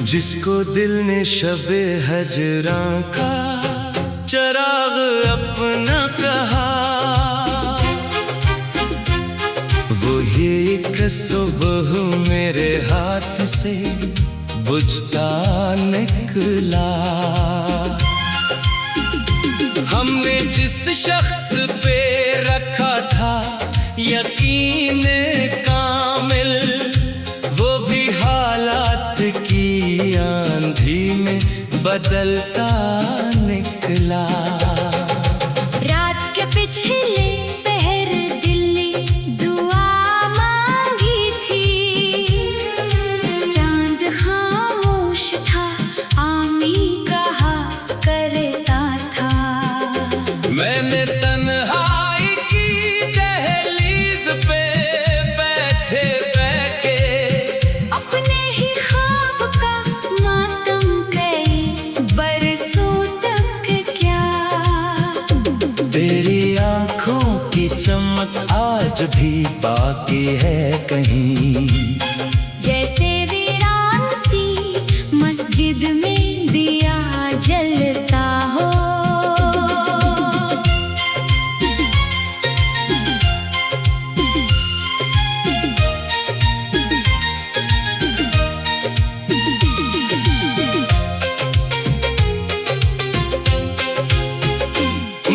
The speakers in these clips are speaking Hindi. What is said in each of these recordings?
जिसको दिल ने शबे हजरां का चराग अपना कहा, वो ये एक सुबह मेरे हाथ से बुझता निकला। हमने जिस शख्स पे रखा था यकीन कामिल, वो भी हालात की आंधी में बदलता निकला। रात के पिछले पहर दिल्ली दुआ मांगी थी, चांद खामोश था आमी कहा करता था। मैंने तन्हाई की दहलीज पे बैठे बैठे अपने ही ख्वाब का मातम कई बरसों तक क्या। तेरी आंखों की चमक आज भी बाकी है कहीं, जैसे वीरान सी मस्जिद में दिया जलता हो।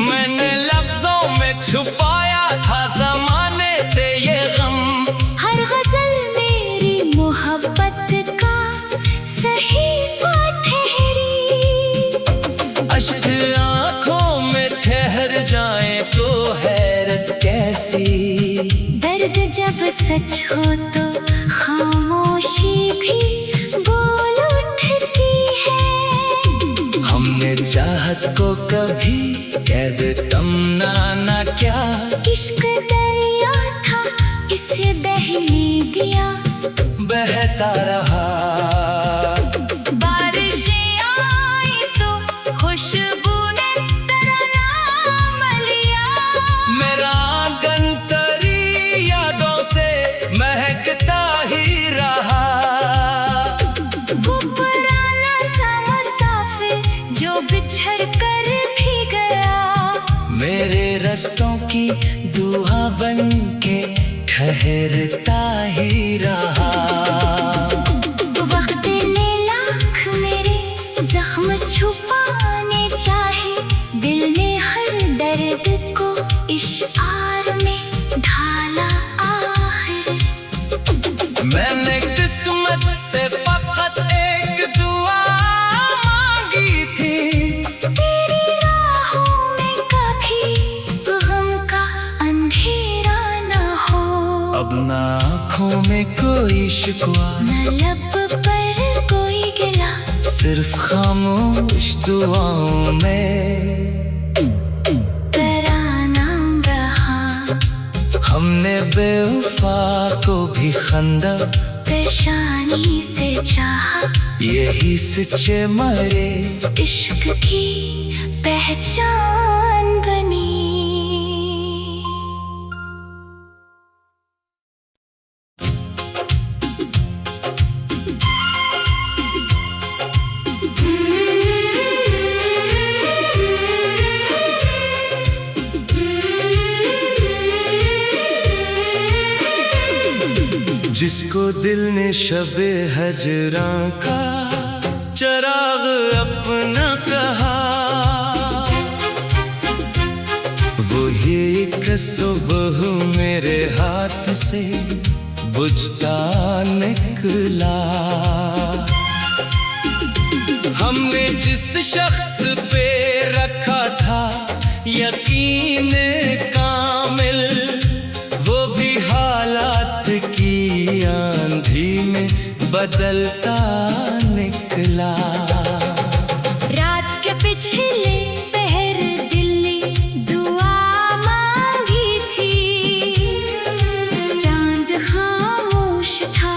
मैंने लफ्जों में छुपाया था जमाने से ये गम, हर गजल मेरी मोहब्बत का सहीफा ठहरी। अश्क आंखों में ठहर जाए तो हैरत कैसी। दर्द जब सच हो तो खामोशी भी बोल उठती है। हमने चाहत को कभी कैद तमना न क्या, इश्क दरिया था इसे बहने दिया। बहता रहा बारिशें आई तो खुशबू ने तराना लिया। मेरा गंतरी यादों से महकता ही रहा। वो पुराना सा मुसाफिर जो बिछड़ कर भी गया, मेरे रस्तों की दुआ बन के ठहरता ही रहा। वक्त ने लाख मेरे जख्म छुपाने चाहे, दिल ने हर दर्द को इश्आर में ढाला आखिर। मैंने किस्मत से फकत एक दुआ मांगी थी, तेरी राहों में कभी गम का अंधेरा न हो। अब ना आँखों में कोई शिकवा, न लब पर कोई गिला, सिर्फ खामोश दुआओं में तराना रहा। हमने बेवफा को भी खंदा पेशानी से चाहा, यही सच्चे मरे इश्क की पहचान बनी। जिसको दिल ने शबे हजरां का चराग अपना कहा, वो ये एक सुबह मेरे हाथ से बुझता निकला। हमने जिस शख्स पे रखा था यकीन कामिल, वो भी हालात की आंधी में बदलता निकला। रात के पिछले पहर दिल्ली दुआ मांगी थी, चांद खामोश था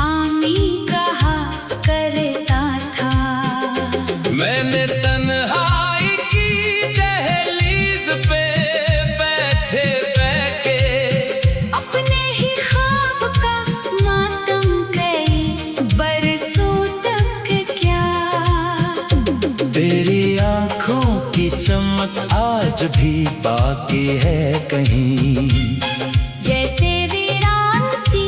आमी कहा करता था। मैंने तन्हाई की दहलीज पे बैठे बैठे अपने ही ख्वाब का मातम कई बरसों तक चमक आज भी बाकी है कहीं। जैसे वीरान सी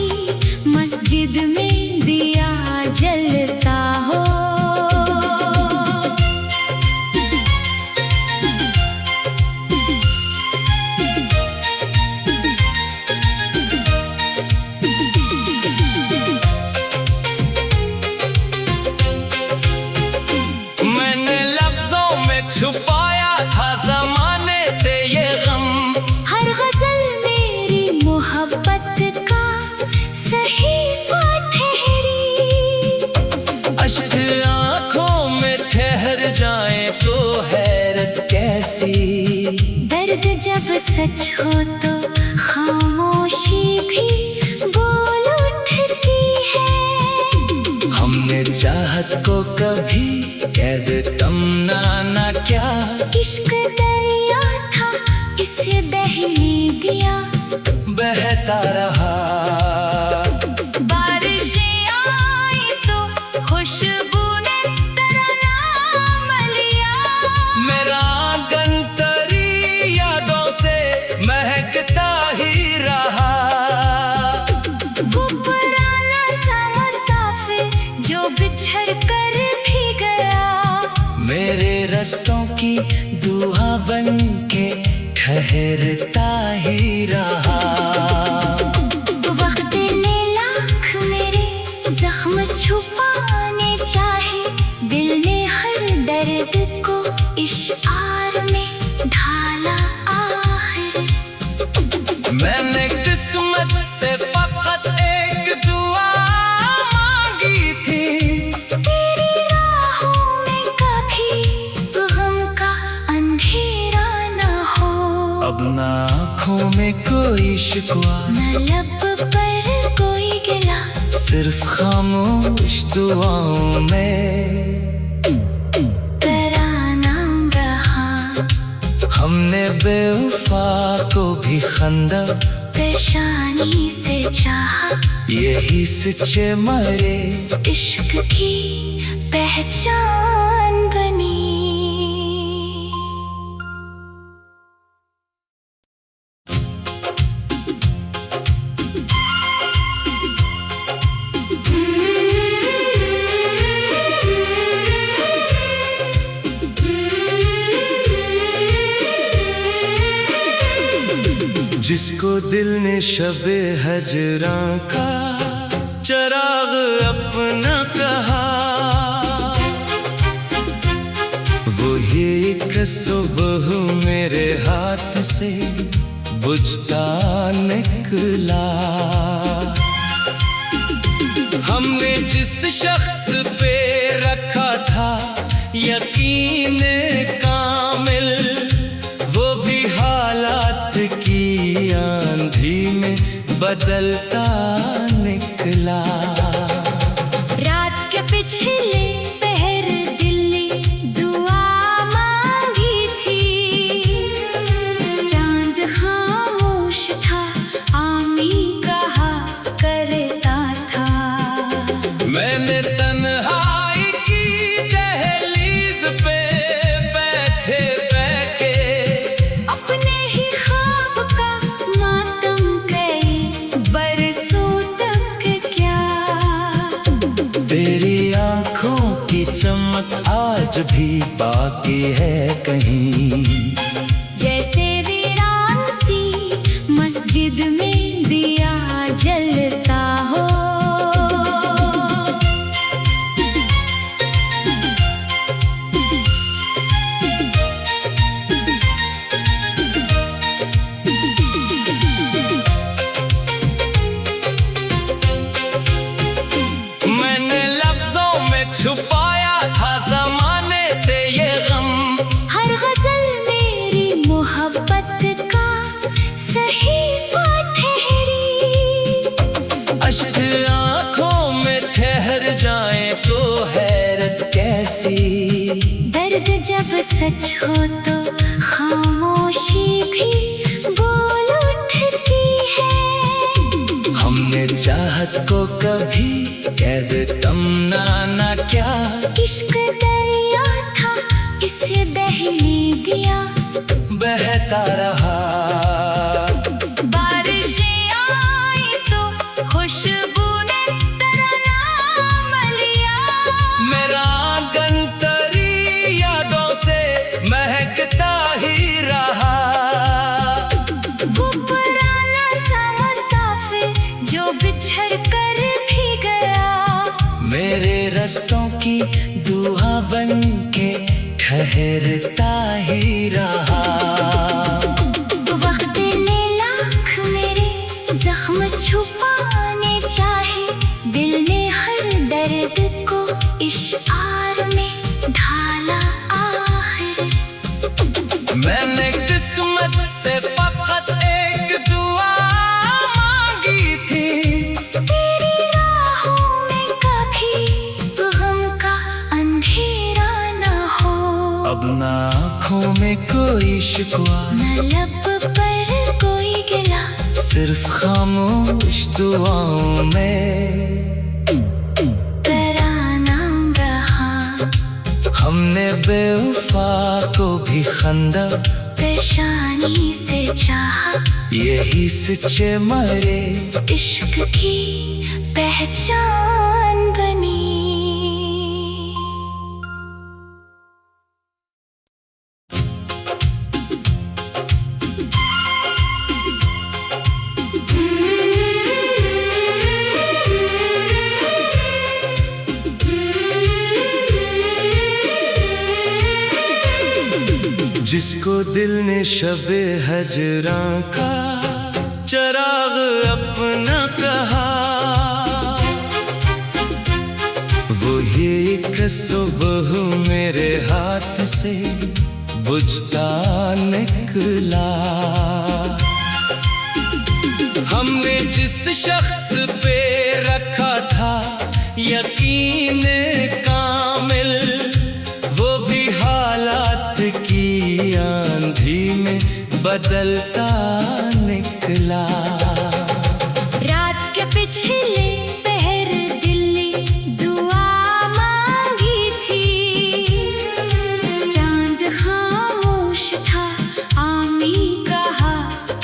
मस्जिद में दिया जलता हो। मैंने लफ्जों में छुपाया था जमाने से ये गम। हर गजल मेरी मोहब्बत का सहीफा ठहरी। अश्क आंखों में ठहर जाए तो हैरत कैसी। दर्द जब सच हो तो खामोशी भी बोल उठती है। हमने चाहत को कभी कैद तमना ना क्या। इश्क दरिया था इसे बहने दिया। बहता रहा बारिशें आई तो खुशबू ने तराना लिया। मेरा गंतरी यादों से महकता ही रहा। वो पुराना सा मुसाफिर जो बिछड़ कर भी गया। मेरे रस्तों की दुआ बन के ठहरता ही रहा। वक्त ने लाख मेरे जख्म छुपाने चाहे। दिल ने हर दर्द को इश्आर में ढाला आखिर। मैंने किस्मत से फकत एक दुआ मांगी थी। तेरी राहों में कभी गम का अंधेरा न हो। अब ना आँखों में कोई शिकवा, न लब पर कोई गिला। सिर्फ खामोश दुआओं में तराना रहा। हमने बेवफा को भी खंदा पेशानी से चाहा। यही सच्चे मरे इश्क की पहचान बनी। जिसको दिल ने शबे हजरां का चराग अपना कहा। वो ये एक सुबह मेरे हाथ से बुझता निकला। हमने जिस शख्स पे रखा था यकीन कामिल, वो भी हालात की आंधी में बदलता निकला। रात के पिछले पहर दिल्ली दुआ मांगी थी। चांद खामोश था आमी कहा करता था। मैंने तन्हाई की दहलीज पे बैठे बैठे अपने ही ख्वाब का मातम कई बरसों तक क्या। तेरी आंखों की चमक आज भी बाकी है कहीं। जैसे वीरान सी मस्जिद में दिया जलता हो। मैंने लफ्जों में छुपाया था जमाने से ये गम। हर गजल मेरी मोहब्बत का सहीफा ठहरी। अश्क आंखों में ठहर जाए तो हैरत कैसी। दर्द जब सच हो तो खामोशी भी बोल उठती है। हमने चाहत को कभी कैद तमना ना क्या। इश्क दरिया था इसे बहने दिया। रस्तों की दुआ बन के ठहरता ही रहा। वक्त ने लाख मेरे जख्म छुपाने चाहे, दिल ने हर दर्द को इश्आर में ढाला आखिर। मैंने किस्मत से फकत एक दुआ मांगी थी, तेरी राहों में कभी गम का अंधेरा न हो। अब ना आँखों में कोई शिकवा, न लब पर कोई गिला, सिर्फ खामोश दुआओं में तेरा नाम रहा। हमने बेवफा को भी खंदा पेशानी से चाहा, यही सच्चे मरे इश्क की पहचान बनी। जिसको दिल ने शबे हजरां का चराग अपना कहा, वो ये एक सुबह मेरे हाथ से बुझता निकला। हमने जिस शख्स पे रखा था यकीन कामिल, वो भी हालात की आंधी में बदलता निकला। रात के पिछले पहर दिल ने दुआ मांगी थी, चांद खामोश था आमी कहा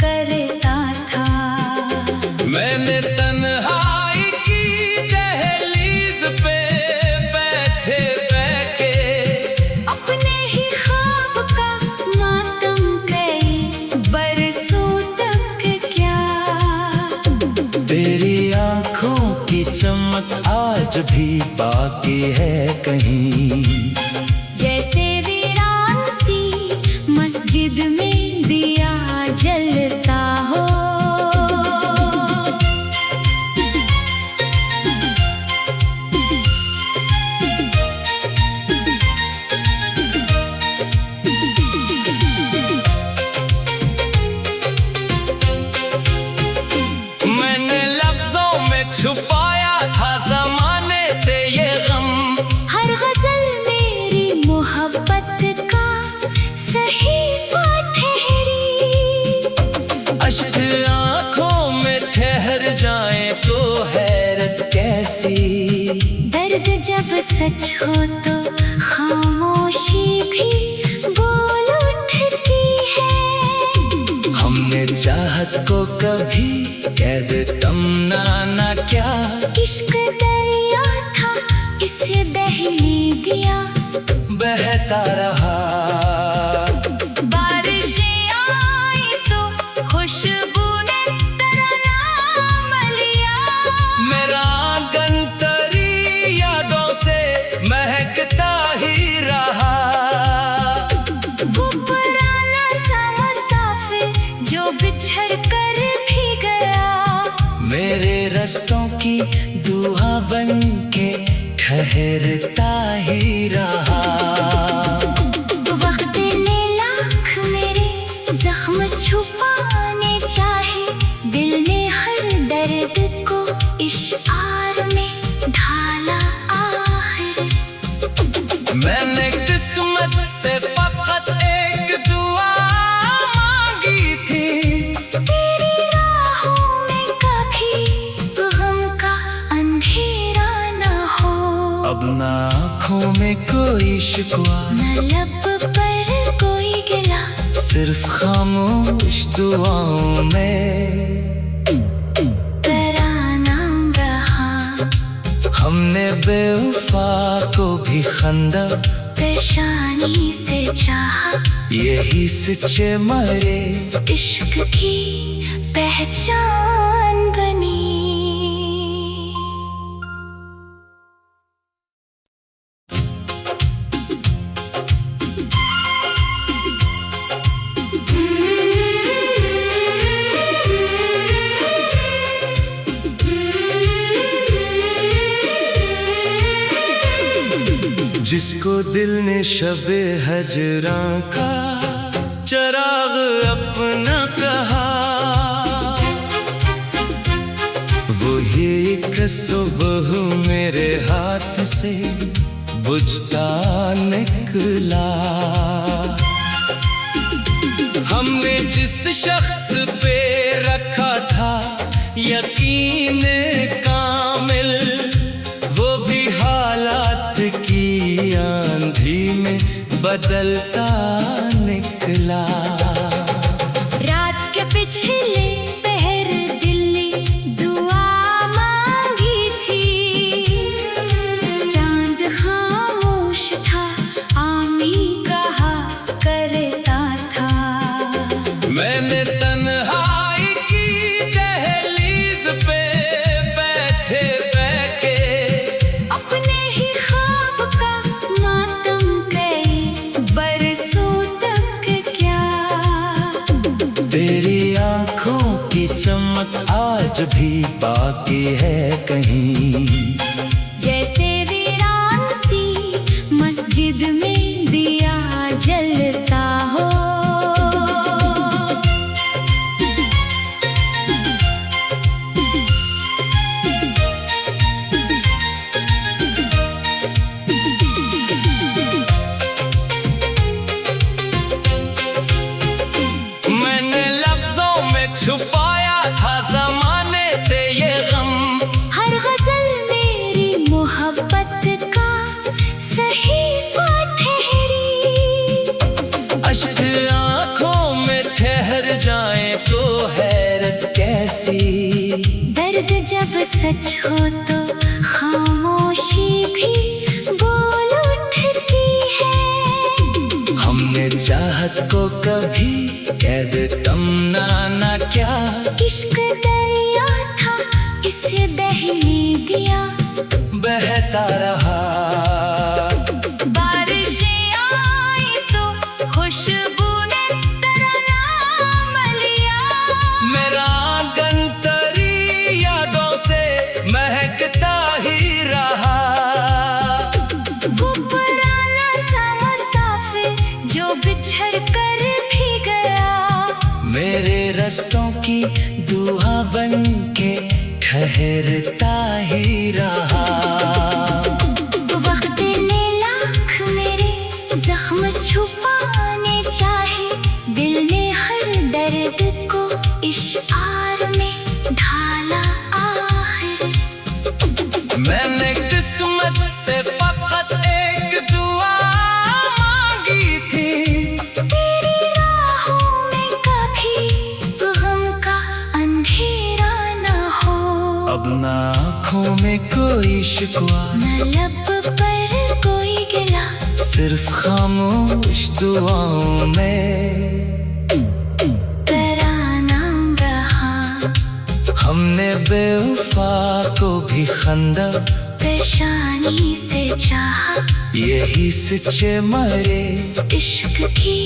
करता था। मैंने तन्हाई की दहलीज पे बैठे बैठे अपने ही ख्वाब का मातम कई बरसों तक क्या। तेरी आंखों की चमक आज भी बाकी है कहीं, जैसे वीरान सी मस्जिद में दिया जलता हो। मैंने लफ्जों में छुपाया था जमाने से ये गम, हर गजल मेरी मोहब्बत का सहीफा ठहरी। अश्क आंखों में ठहर जाए तो हैरत कैसी। दर्द जब सच हो तो खामोशी भी बोल उठती है। हमने चाहत को कभी कैद तमना न क्या, इश्क दरिया था इसे बहने दिया, बहता रहा। बारिशें आई तो खुशबू ने तराना लिया। मेरा आंगन तेरी यादों से महकता ही रहा। वो पुराना सा मुसाफिर जो बिछड़ कर भी गया, मेरे रस्तों की दुआ बन के ठहरता ही रहा। वक्त ने लाख मेरे जख्म छुपाने चाहे, दिल ने हर दर्द को इश्आर में ढाला आखिर। मैंने किस्मत से फकत एक दुआ मांगी थी, तेरी राहों में कभी गम का अंधेरा न हो। अब ना आँखों में कोई शिकवा, न लब पर कोई गिला, सिर्फ खामोश दुआओं में तेरा नाम रहा। हमने बेवफा को भी खंदा पेशानी से चाहा, यही सच्चे मरे इश्क की पहचान बनी। जिसको दिल ने शबे हजरा का चराग अपना कहा, वो एक सुबह मेरे हाथ से बुझता निकला। हमने जिस शख्स पे रखा था यकीन कामिल, वो भी हालात की आंधी में बदलता निकला। रात के पिछले पहर दिल्ली दुआ मांगी थी, चांद खामोश था आमी कहा करता था। मैंने तन्हाई की दहलीज पे बैठे बैठे अपने ही ख्वाब का मातम कई बरसों तक क्या। तेरी आंखों की चमक आज भी बाकी है कहीं, जैसे वीरान सी मस्जिद में दिया जलता हो। मैंने लफ्जों में छुपाया था जमाने से ये गम, हर गजल मेरी मोहब्बत का सहीफा ठहरी। अश्क आंखों में ठहर जाए तो हैरत कैसी। दर्द जब सच हो तो खामोशी भी बोल उठती है। हमने चाहत को कभी कैद तमना न क्या, इश्क दरिया था इसे बहने दिया। बहता रहा। बारिशें आई तो खुशबू ने तराना लिया। मेरा आंगन तेरी यादों से महकता ही रहा। वो पुराना सा मुसाफिर जो बिछड़ कर भी गया, मेरे रस्तों की दुआ बन के ठहरता ही रहा। वक्त ने लाख मेरे जख्म छुपाने चाहे, दिल ने हर दर्द को इश्आर में ढाला आखिर। मैंने किस्मत से फकत एक दुआ मांगी थी, तेरी राहों में कभी गम का अंधेरा न हो। अब न आँखों में कोई शिकवा, न लब पर कोई गिला, सिर्फ खामोश दुआओं में तराना रहा। हमने बेवफा को भी खंदा पेशानी से चाहा, यही सच्चे मरे इश्क की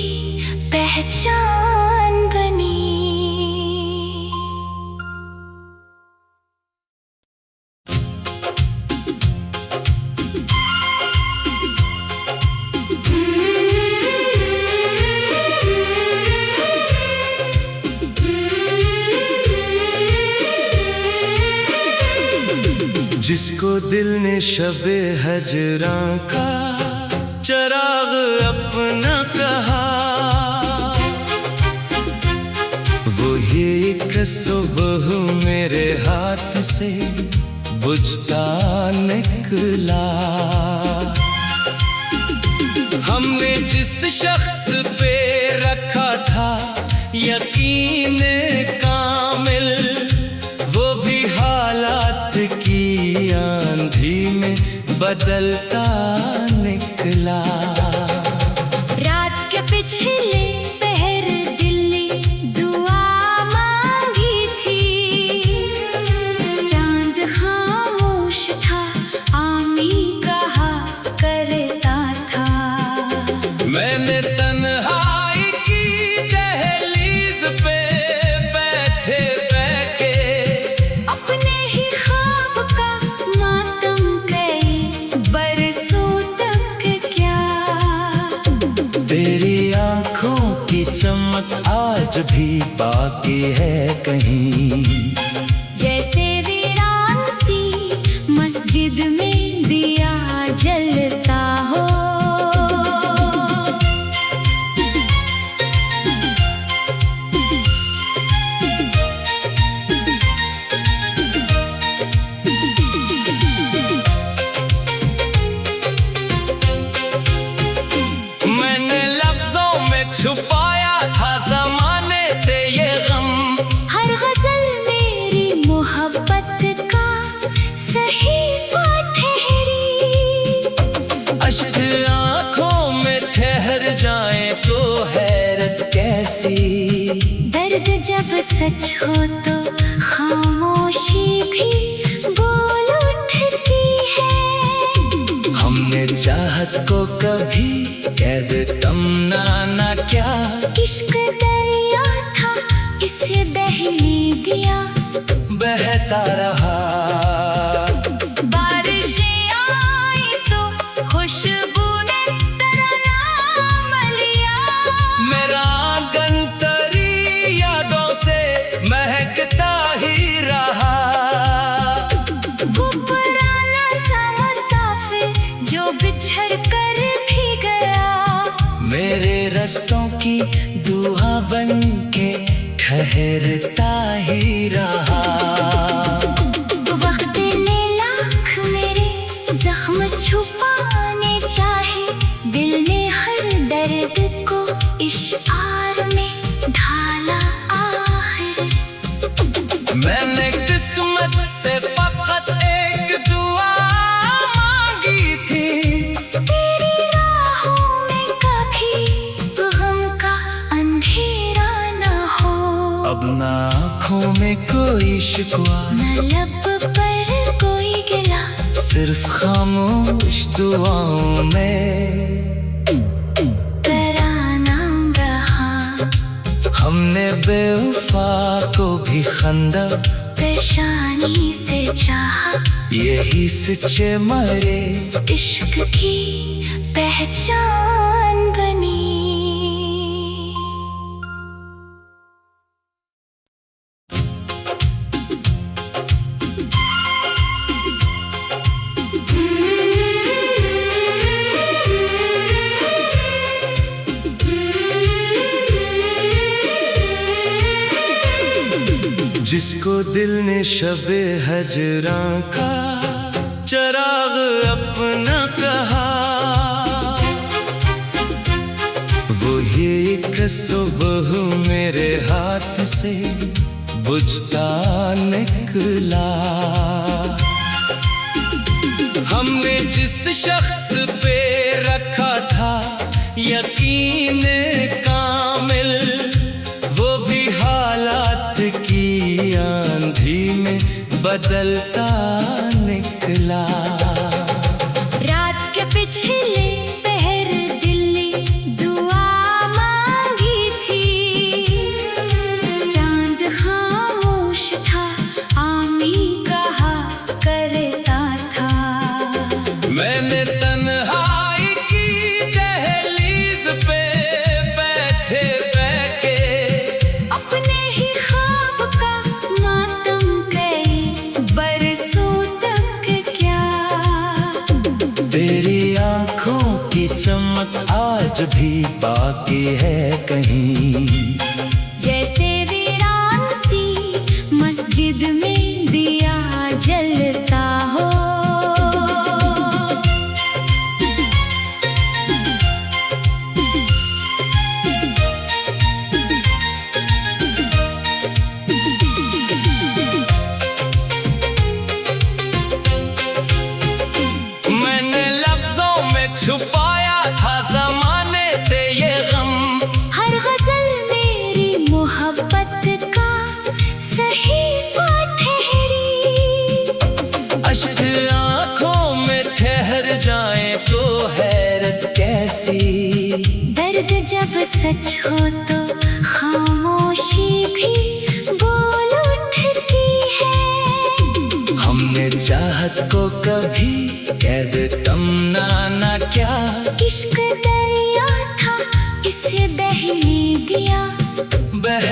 पहचान बनी। जिसको दिल ने शबे हजरा का चराग अपना कहा, वो एक सुबह मेरे हाथ से बुझता निकला। हमने जिस शख्स पे रखा था यकीन कामिल, वो भी हालात की आंधी में बदलता निकला। रात के पिछले पहर दिल्ली दुआ मांगी थी, चांद खामोश था आमी कहा करता था। मैंने तन्हाई की दहलीज पे बैठे बैठे अपने ही ख्वाब का मातम कई बरसों तक आज भी बाकी है कहीं। जैसे वीरान सी मस्जिद में दिया जलता हो। मैंने लफ्जों में छुपाया था जमाने से ये गम। हर गजल मेरी मोहब्बत का सहीफा ठहरी। अश्क आंखों में ठहर जाए तो हैरत कैसी। दर्द जब सच हो तो खामोशी भी बोल उठती है। हमने चाहत को कभी कैद तमना ना क्या। इश्क दरिया था इसे बहने दिया। बहता रहा बारिशें आई तो खुशबू ने तराना लिया। मेरा आंगन तरी यादों से महकता ही रहा। वो पुराना सा मुसाफिर जो बिछड़ कर भी गया। मेरे रस्तों की दुआ बन के ठहरता ही रहा। वक्त ने लाख मेरे जख्म छुपाने चाहे। दिल ने हर दर्द को इश्आर में ढाला आखिर। मैंने किस्मत से फकत एक दुआ मांगी थी। तेरी राहों में कभी गम का अंधेरा न हो। अब ना आँखों में कोई शिकवा, न लब पर कोई गिला। सिर्फ खामोश दुआओं में तराना रहा। हमने बेवफा को भी खंदा पेशानी से चाहा। यही सच्चे मरे इश्क की पहचान बनी। जिसको दिल ने शबे हजरां का चराग अपना कहा। वो ये एक सुबह मेरे हाथ से बुझता निकला। हमने जिस शख्स पे रखा था यकीन कामिल, वो भी हालात की आंधी में बदलता निकला। रात के पिछले पहर दिल ने दुआ मांगी थी। चांद खामोश था आमी कहा करता था। मैंने तन्हाई की दहलीज पे बैठे बैठे अपने ही ख्वाब का मातम कई बरसों तक क्या। तेरी आंखों की चमक आज भी बाकी है कहीं। जैसे वीरान सी मस्जिद में दिया जलता हो। मैंने लफ्जों में छुपाया था जमाने से ये गम। हर गजल मेरी मोहब्बत का सहीफा ठहरी। अश्क आंखों में ठहर जाए तो हैरत कैसी। दर्द जब सच हो तो खामोशी भी बोल उठती है। हमने चाहत को कभी कैद तमना ना क्या। इश्क दरिया था इसे बहने दिया। बह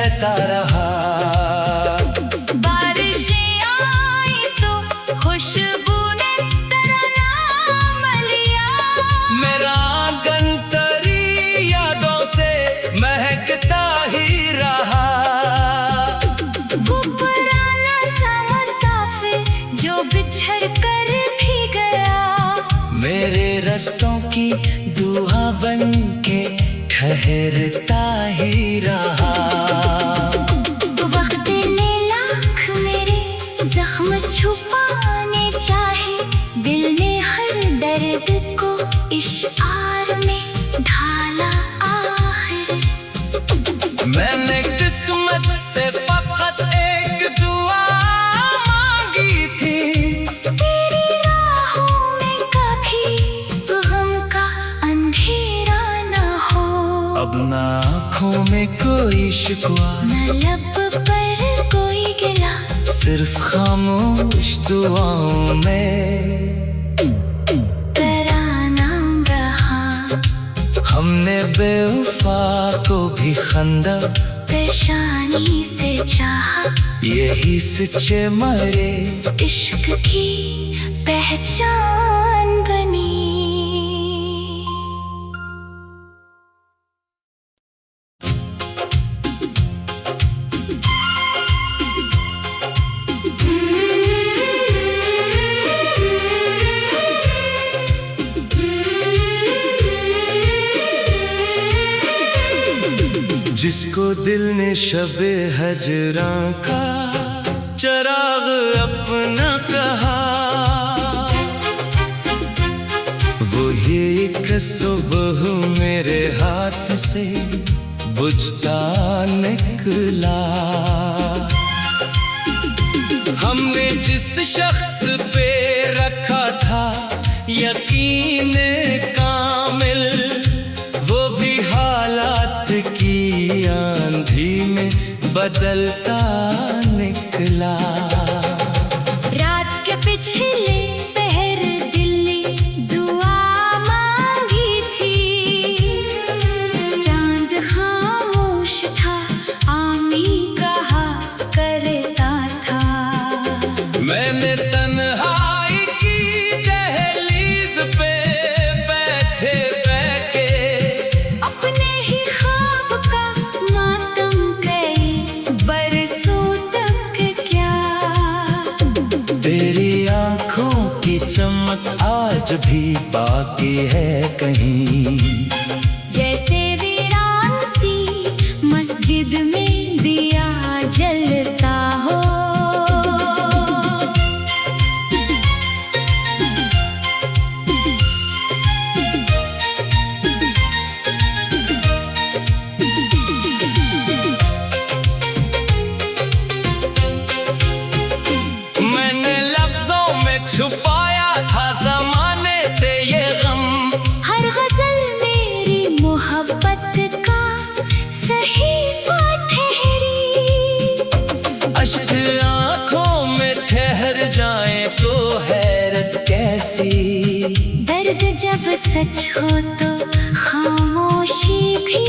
मेरे रस्तों की दुआ बन के ठहरता ही रहा। वक्त ने लाख मेरे जख्म छुपाने चाहे, दिल ने हर दर्द को इश्आर में ढाला आखिर। मैंने किस्मत से फकत एक दुआ मांगी थी, तेरी राहों में कभी गम का अंधेरा न हो। अब ना आँखों में कोई शिकवा, न लब पर कोई गिला, सिर्फ खामोश दुआओं में तेरा नाम रहा। हमने बेवफा को भी खंदा पेशानी से चाहा, यही सच्चे मरे इश्क की पहचान बनी। जिसको दिल ने शबे हजरा का चराग अपना कहा, वो ये एक सुबह मेरे हाथ से बुझता निकला। हमने जिस शख्स पे रखा था यकीन कामिल, वो भी हालात की आंधी में बदलता निकला। रात के पिछले पहर दिल्ली दुआ मांगी थी, चांद खामोश था आमी कहा करता था। मैंने तन्हाई की दहलीज पे बैठे बैठे अपने ही ख्वाब का मातम कई बरसों तक क्या। तेरी आंखों की चमक आज भी बाकी है कहीं, जैसे वीरान सी मस्जिद में दिया जलता हो। मैंने लफ्जों में छुपाया था जमाने से ये गम, हर गजल मेरी मोहब्बत का सहीफा ठहरी। अश्क आंखों में ठहर जाए तो हैरत कैसी। दर्द जब सच हो तो खामोशी भी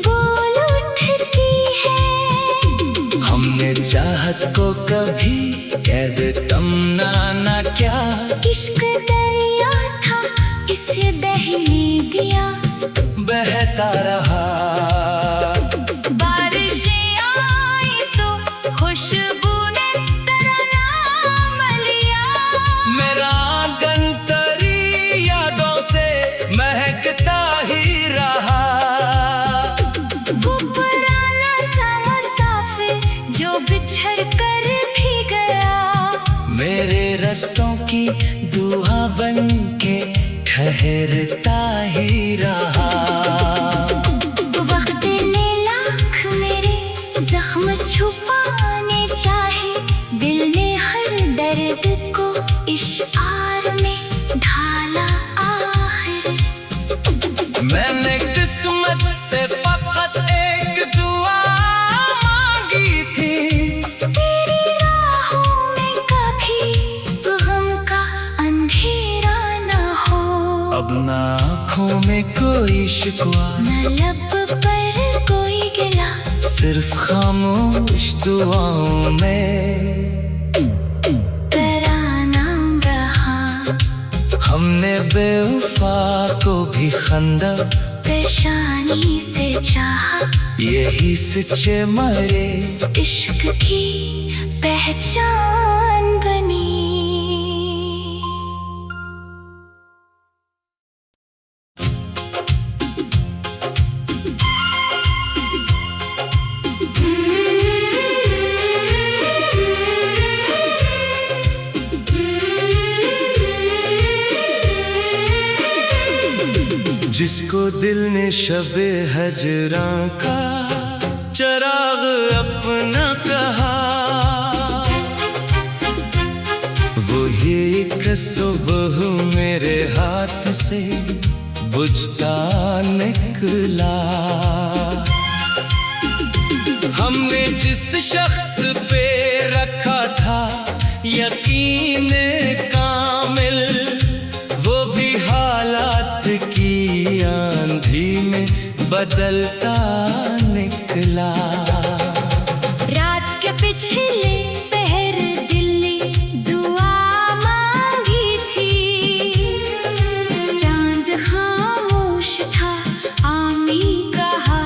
बोल उठती है। हमने चाहत को कभी कैद तमना न क्या, इश्क दरिया था इसे बहने दिया। बहता रहा बारिशें आई तो खुशबू ने तरनाम लिया। मेरा गंतरी यादों से महकता ही रहा। वो पुराना सा मुसाफिर जो बिछड़ कर भी गया, मेरे रस्तों की दुआ बन के ठहरता ही रहा। वक्त ने लाख मेरे जख्म छुपाने चाहे, दिल ने हर दर्द को इश्आर में ढाला आखिर। मैंने किस्मत से फकत एक दुआ मांगी थी, तेरी राहों में कभी गम का अंधेरा न हो। अब ना आँखों में कोई शिकवा, न लब पर कोई गिला, सिर्फ खामोश दुआओं में तेरा नाम रहा। हमने बेवफा को भी खंदा पेशानी से चाहा, यही सच्चे मरे इश्क की पहचान बनी। जिसको दिल ने शबे हजरां का चराग अपना कहा, वो ये एक सुबह मेरे हाथ से बुझता निकला। हमने जिस शख्स पे रखा था यकीन कामिल, वो भी हालात की आंधी में बदलता निकला। रात के पिछले पहर दिल्ली दुआ मांगी थी, चांद खामोश था आमी कहा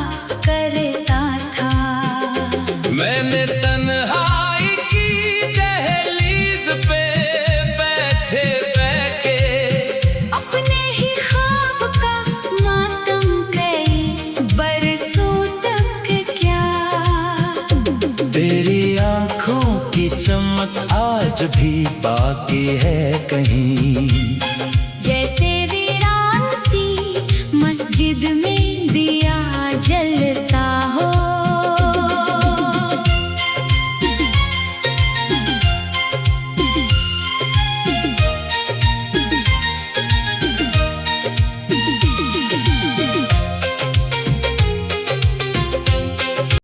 करता था। मैंने तन्हाई की दहलीज पे बैठे बैठे अपने ही ख्वाब का मातम कई बरसों तक क्या। तेरी आंखों की चमक आज भी बाकी है कहीं।